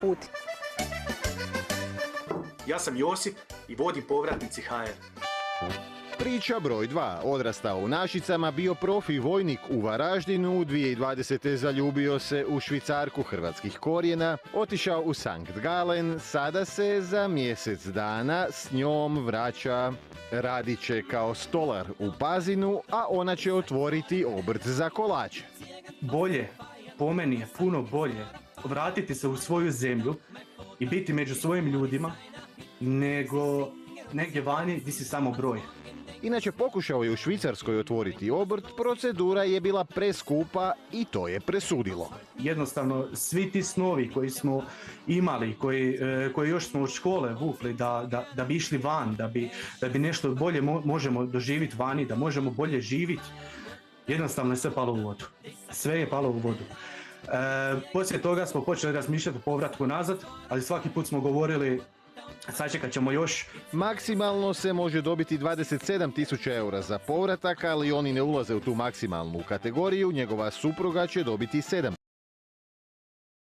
put. Ja sam Josip i vodim Povratnici HR. Priča broj 2. Odrastao u Našicama, bio profi vojnik u Varaždinu, 2020. zaljubio se u Švicarku hrvatskih korijena, otišao u Sankt Gallen, sada se za mjesec dana s njom vraća. Radit će kao stolar u Pazinu, a ona će otvoriti obrt za kolače. Bolje, po meni je puno bolje vratiti se u svoju zemlju i biti među svojim ljudima nego negdje vani gdje si samo broj. Inače, pokušao je u Švicarskoj otvoriti obrt, procedura je bila preskupa i to je presudilo. Jednostavno, svi ti snovi koji smo imali, koji još smo od škole vukli da bi išli van, da bi nešto bolje možemo doživjeti vani, da možemo bolje živjeti, jednostavno je sve palo u vodu. Sve je palo u vodu. Poslije toga smo počeli razmišljati o povratku nazad, ali svaki put smo govorili sačekat ćemo još. Maksimalno se može dobiti 27.000 eura za povratak, ali oni ne ulaze u tu maksimalnu kategoriju, njegova supruga će dobiti 7.